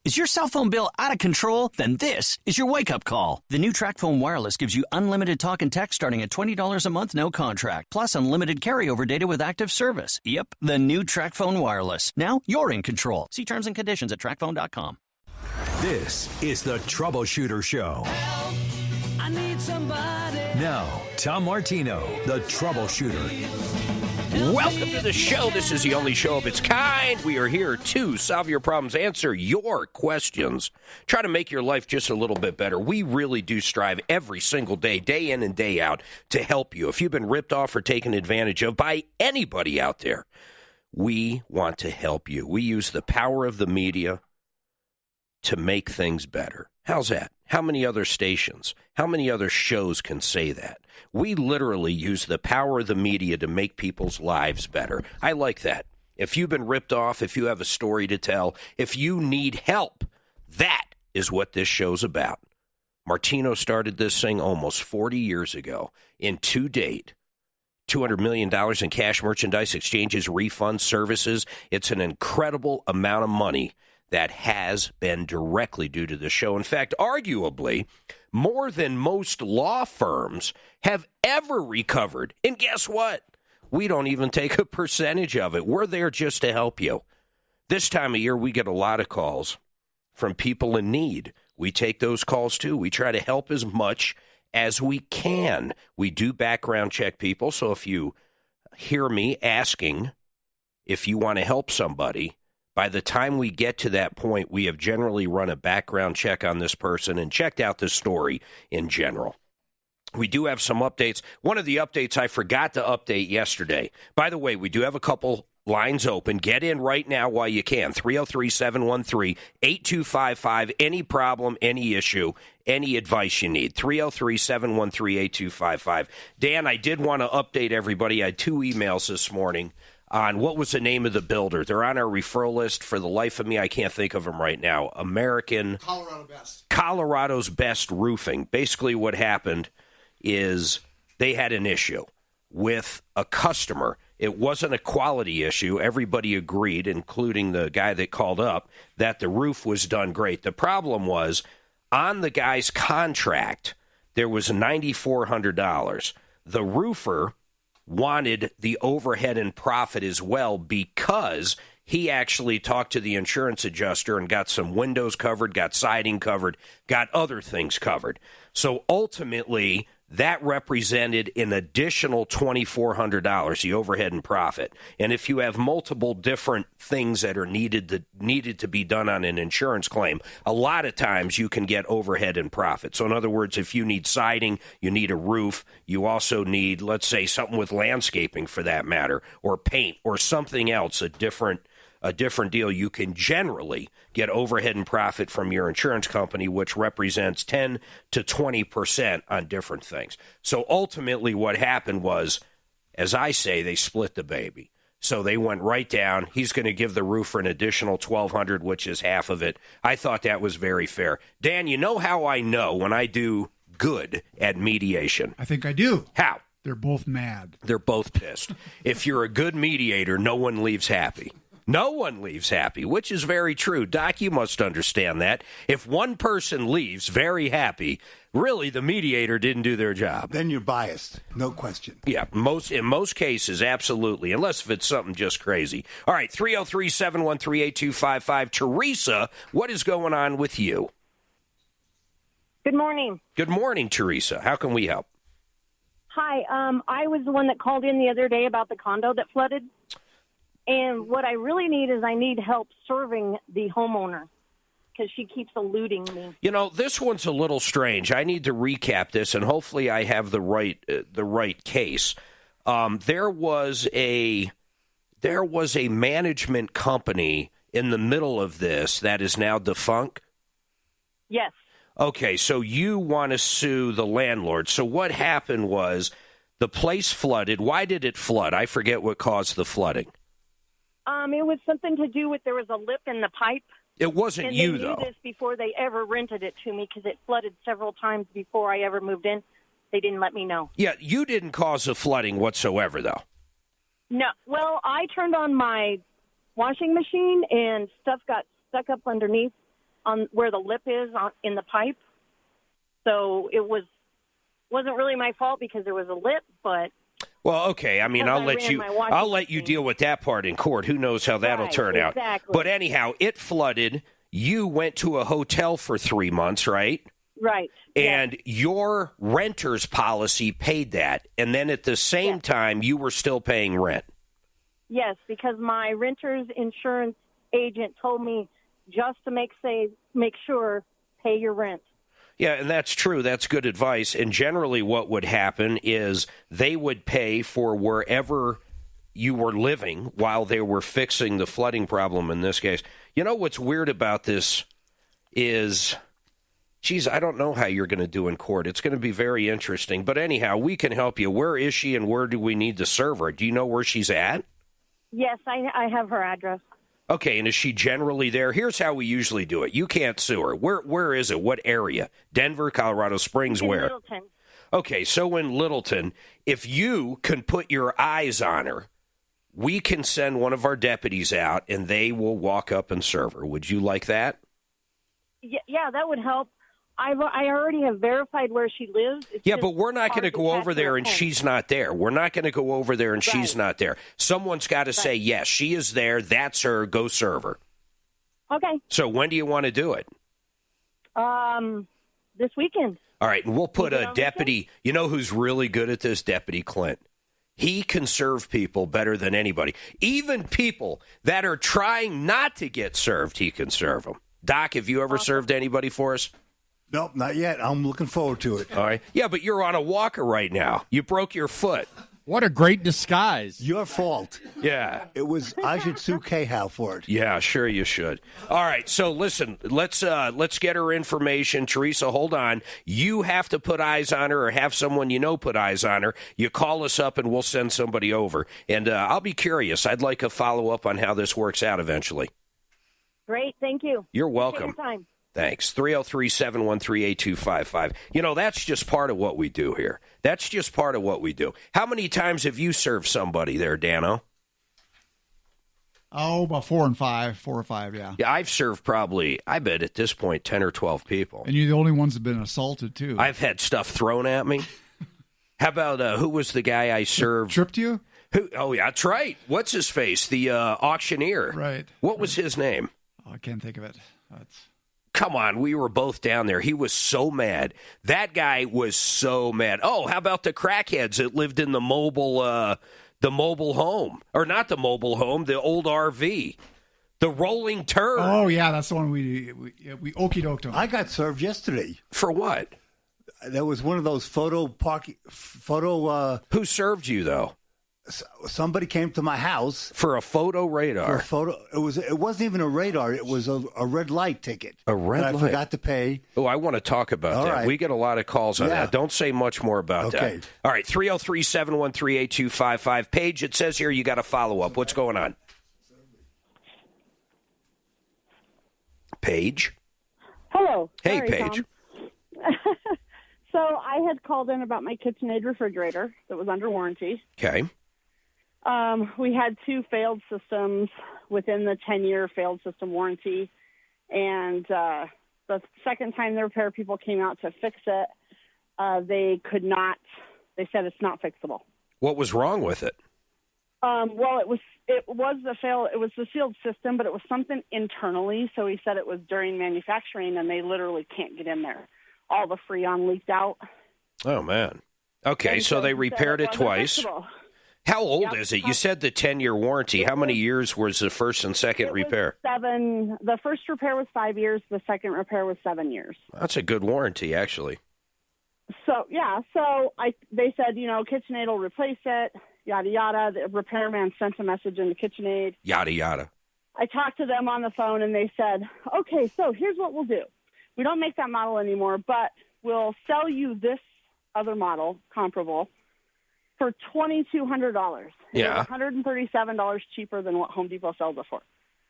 Is your cell phone bill out of control? Then this is your wake-up call. The new TracFone Wireless gives you unlimited talk and text starting at $20 a month, no contract, plus unlimited carryover data with active service. Yep, the new TracFone Wireless. Now you're in control. See terms and conditions at TracFone.com. This is the Troubleshooter Show. Help, I need somebody. Now, Tom Martino, the Troubleshooter. Welcome to the show. This is the only show of its kind. We are here to solve your problems, answer your questions, try to make your life just a little bit better. We really do strive every single day, day in and day out, to help you. If you've been ripped off or taken advantage of by anybody out there, we want to help you. We use the power of the media to make things better. How's that? How many other stations, how many other shows can say that? We literally use the power of the media to make people's lives better. I like that. If you've been ripped off, if you have a story to tell, if you need help, that is what this show's about. Martino started this thing almost 40 years ago. And to date, $200 million in cash, merchandise, exchanges, refunds, services. It's an incredible amount of money that has been directly due to the show. In fact, arguably, more than most law firms have ever recovered. And guess what? We don't even take a percentage of it. We're there just to help you. This time of year, we get a lot of calls from people in need. We take those calls, too. We try to help as much as we can. We do background check people, so if you hear me asking if you want to help somebody, by the time we get to that point, we have generally run a background check on this person and checked out the story in general. We do have some updates. One of the updates I forgot to update yesterday. By the way, we do have a couple lines open. Get in right now while you can. 303-713-8255. Any problem, any issue, any advice you need. 303-713-8255. Dan, I did want to update everybody. I had 2 emails this morning on what was the name of the builder. They're on our referral list. For the life of me, I can't think of them right now. Colorado's Best Roofing. Basically what happened is they had an issue with a customer. It wasn't a quality issue. Everybody agreed, including the guy that called up, that the roof was done great. The problem was, on the guy's contract, there was $9,400. The roofer wanted the overhead and profit as well because he actually talked to the insurance adjuster and got some windows covered, got siding covered, got other things covered. So ultimately, that represented an additional $2,400, the overhead and profit. And if you have multiple different things that are needed to be done on an insurance claim, a lot of times you can get overhead and profit. So in other words, if you need siding, you need a roof, you also need, let's say, something with landscaping for that matter, or paint, or something else, a different deal, you can generally get overhead and profit from your insurance company, which represents 10 to 20% on different things. So ultimately what happened was, as I say, they split the baby. So they went right down. He's going to give the roofer an additional $1,200, which is half of it. I thought that was very fair. Dan, you know how I know when I do good at mediation? I think I do. How? They're both mad. They're both pissed. If you're a good mediator, no one leaves happy. No one leaves happy, which is very true. Doc, you must understand that. If one person leaves very happy, really the mediator didn't do their job. Then you're biased, no question. Yeah, in most cases, absolutely, unless if it's something just crazy. All right, 303-713-8255. Teresa, what is going on with you? Good morning. Good morning, Teresa. How can we help? Hi, I was the one that called in the other day about the condo that flooded. And what I really need is I need help serving the homeowner because she keeps eluding me. You know, this one's a little strange. I need to recap this, and hopefully I have the right case. There was a management company in the middle of this that is now defunct? Yes. Okay, so you want to sue the landlord. So what happened was the place flooded. Why did it flood? I forget what caused the flooding. It was something to do with there was a lip in the pipe. It wasn't and you, they though. knew this before they ever rented it to me because it flooded several times before I ever moved in. They didn't let me know. Yeah, you didn't cause the flooding whatsoever, though. No. Well, I turned on my washing machine and stuff got stuck up underneath. on where the lip is in the pipe. So it wasn't really my fault because there was a lip, but. Well, okay. I mean, I'll let you deal with that part in court. Who knows how that'll turn out? But anyhow, it flooded. You went to a hotel for 3 months, right? Right. And your renter's policy paid that. And then at the same time, you were still paying rent. Yes, because my renter's insurance agent told me just to make sure, pay your rent. Yeah, and that's true. That's good advice. And generally what would happen is they would pay for wherever you were living while they were fixing the flooding problem in this case. You know what's weird about this is, geez, I don't know how you're going to do in court. It's going to be very interesting. But anyhow, we can help you. Where is she and where do we need to serve her? Do you know where she's at? Yes, I have her address. Okay, and is she generally there? Here's how we usually do it. You can't sue her. Where is it? What area? Denver, Colorado Springs, in where? Littleton. Okay, so in Littleton, if you can put your eyes on her, we can send one of our deputies out, and they will walk up and serve her. Would you like that? Yeah, that would help. I already have verified where she lives. Yeah, but we're not going to go over there and she's not there. We're not going to go over there and she's not there. Someone's got to say, yes, she is there. That's her. Go serve her. Okay. So when do you want to do it? This weekend. All right, and we'll put a deputy. You know who's really good at this? Deputy Clint. He can serve people better than anybody. Even people that are trying not to get served, he can serve them. Doc, have you ever served anybody for us? Nope, not yet. I'm looking forward to it. All right. Yeah, but you're on a walker right now. You broke your foot. What a great disguise. Your fault. Yeah. It was. I should sue K-How for it. Yeah, sure you should. All right, so listen, let's get her information. Teresa, hold on. You have to put eyes on her or have someone you know put eyes on her. You call us up and we'll send somebody over. And I'll be curious. I'd like a follow-up on how this works out eventually. Great, thank you. You're welcome. Take your time. Thanks. 303-713-8255. You know, that's just part of what we do here. That's just part of what we do. How many times have you served somebody there, Dano? Oh, about 4 or 5, yeah. Yeah, I've served probably, I bet at this point, 10 or 12 people. And you're the only ones that have been assaulted, too. I've had stuff thrown at me. How about, who was the guy I served? Tripped you? Oh, yeah, that's right. What's his face? The auctioneer. Right. What was his name? Oh, I can't think of it. Come on, we were both down there. He was so mad. That guy was so mad. Oh, how about the crackheads that lived in the mobile home? Or not the mobile home, the old RV. The rolling turd. Oh, yeah, that's the one we okey-doked him. I got served yesterday. For what? There was one of those photo. Who served you, though? Somebody came to my house for a photo radar. For a photo, it wasn't even a radar. It was a red light ticket. A red light. I forgot to pay. Oh, I want to talk about that. Right. We get a lot of calls on that. Don't say much more about that. All right, 303-713-8255. Paige, it says here you got a follow up. What's going on? Paige. Hello. Hey, Sorry, Paige. So I had called in about my KitchenAid refrigerator that was under warranty. Okay. We had 2 failed systems within the 10-year failed system warranty. And the second time the repair people came out to fix it, they could not. They said it's not fixable. What was wrong with it? Well, it was the sealed system, but it was something internally. So he said it was during manufacturing, and they literally can't get in there. All the Freon leaked out. Oh, man. Okay, so they repaired it twice. Fixable. How old is it? You said the 10-year warranty. How many years was the first and second repair? 7. The first repair was 5 years. The second repair was 7 years. That's a good warranty, actually. So, yeah. So they said, KitchenAid will replace it, yada, yada. The repairman sent a message into KitchenAid. Yada, yada. I talked to them on the phone, and they said, okay, so here's what we'll do. We don't make that model anymore, but we'll sell you this other model, comparable, for $2,200. Yeah. $137 cheaper than what Home Depot sells it for.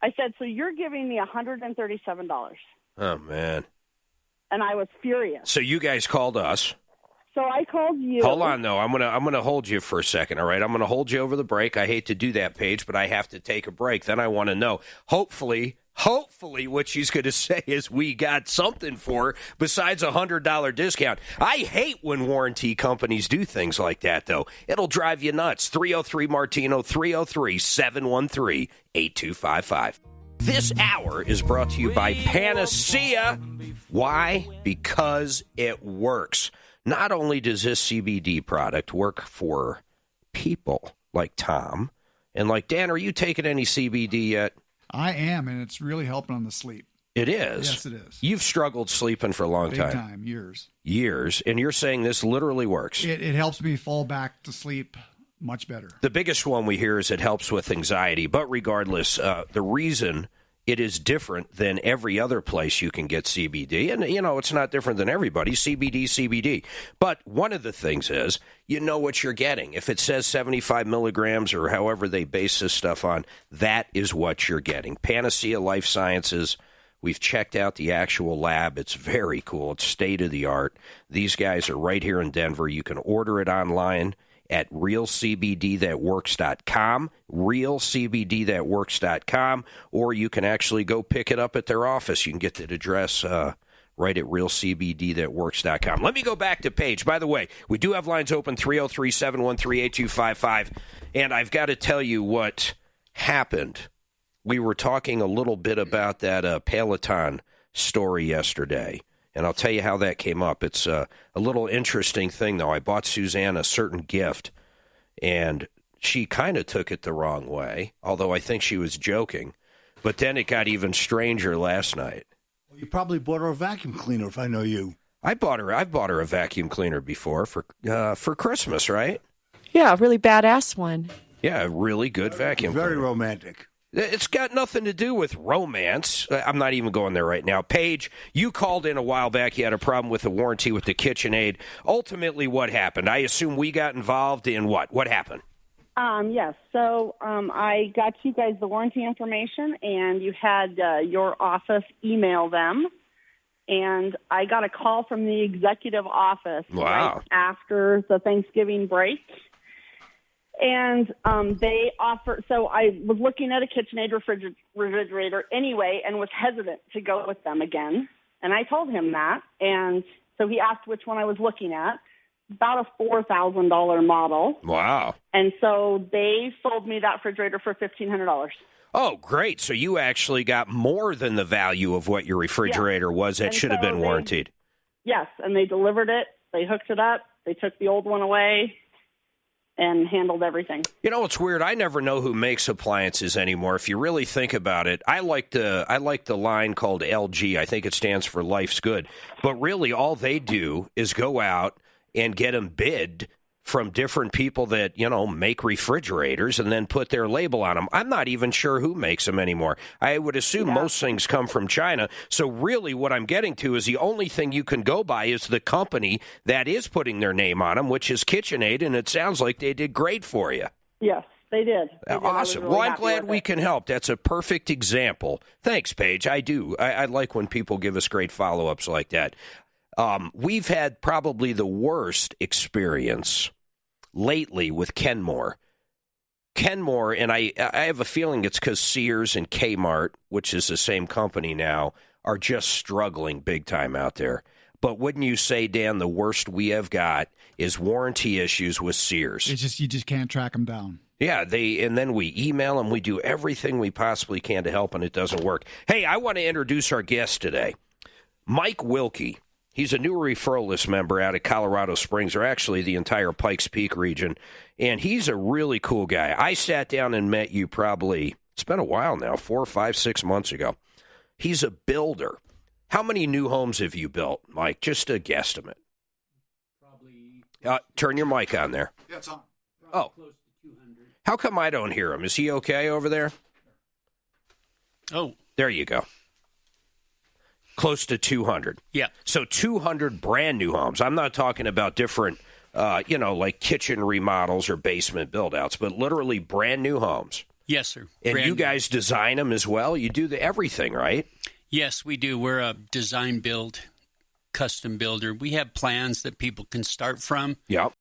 I said, so you're giving me $137. Oh, man. And I was furious. So you guys called us. So I called you. Hold on, though. I'm gonna hold you for a second, all right? I'm going to hold you over the break. I hate to do that, Paige, but I have to take a break. Then I want to know. Hopefully, Hopefully what she's going to say is we got something for her besides a $100 discount. I hate when warranty companies do things like that, though. It'll drive you nuts. 303-MARTINO, 303-713-8255. This hour is brought to you by Panacea. Why? Because it works. Not only does this CBD product work for people like Tom and like Dan, are you taking any CBD yet? I am, and it's really helping on the sleep. It is? Yes, it is. You've struggled sleeping for a long Big time, years. Years, and you're saying this literally works. It helps me fall back to sleep much better. The biggest one we hear is it helps with anxiety, but regardless, the reason it is different than every other place you can get CBD. And, it's not different than everybody. CBD. But one of the things is you know what you're getting. If it says 75 milligrams or however they base this stuff on, that is what you're getting. Panacea Life Sciences. We've checked out the actual lab. It's very cool. It's state-of-the-art. These guys are right here in Denver. You can order it online at realcbdthatworks.com, realcbdthatworks.com, or you can actually go pick it up at their office. You can get that address right at realcbdthatworks.com. Let me go back to Paige. By the way, we do have lines open, 303-713-8255, and I've got to tell you what happened. We were talking a little bit about that Peloton story yesterday. And I'll tell you how that came up. It's a little interesting thing, though. I bought Suzanne a certain gift, and she kind of took it the wrong way, although I think she was joking. But then it got even stranger last night. Well, you probably bought her a vacuum cleaner, if I know you. I've bought her a vacuum cleaner before for Christmas, right? Yeah, a really badass one. Yeah, a really good vacuum cleaner. Very romantic. It's got nothing to do with romance. I'm not even going there right now. Paige, you called in a while back. You had a problem with the warranty with the KitchenAid. Ultimately, what happened? I assume we got involved in what? What happened? Yes. So I got you guys the warranty information, and you had your office email them. And I got a call from the executive office right after the Thanksgiving break. And they offer. So I was looking at a KitchenAid refrigerator anyway and was hesitant to go with them again. And I told him that. And so he asked which one I was looking at. About a $4,000 model. Wow. And so they sold me that refrigerator for $1,500. Oh, great. So you actually got more than the value of what your refrigerator was that should have been warranted. Yes, and they delivered it. They hooked it up. They took the old one away and handled everything. You know, it's weird. I never know who makes appliances anymore. If you really think about it, I like the line called LG. I think it stands for Life's Good. But really, all they do is go out and get them bid from different people that, make refrigerators and then put their label on them. I'm not even sure who makes them anymore. I would assume most things come from China. So really what I'm getting to is the only thing you can go by is the company that is putting their name on them, which is KitchenAid, and it sounds like they did great for you. Yes, they did. Awesome. Really I'm glad we can help. That's a perfect example. Thanks, Paige. I do. I like when people give us great follow-ups like that. We've had probably the worst experience lately with Kenmore. Kenmore, and I have a feeling it's because Sears and Kmart, which is the same company now, are just struggling big time out there. But wouldn't you say, Dan, the worst we have got is warranty issues with Sears? It's just you just can't track them down. Yeah, and then we email them. We do everything we possibly can to help, and it doesn't work. Hey, I want to introduce our guest today, Mike Wilkie. He's a new referral list member out of Colorado Springs, or actually the entire Pikes Peak region, and he's a really cool guy. I sat down and met you probably, it's been a while now, 4, 5, 6 months ago. He's a builder. How many new homes have you built, Mike? Just a guesstimate. Probably. Turn your mic on there. Yeah, it's on. Oh. Close to 200. How come I don't hear him? Is he okay over there? Oh. There you go. Close to 200. Yeah. So 200 brand new homes. I'm not talking about different, like kitchen remodels or basement build-outs, but literally brand new homes. Yes, sir. And brand you guys design them as well? You do everything, right? Yes, we do. We're a design build, custom builder. We have plans that people can start from. Yep.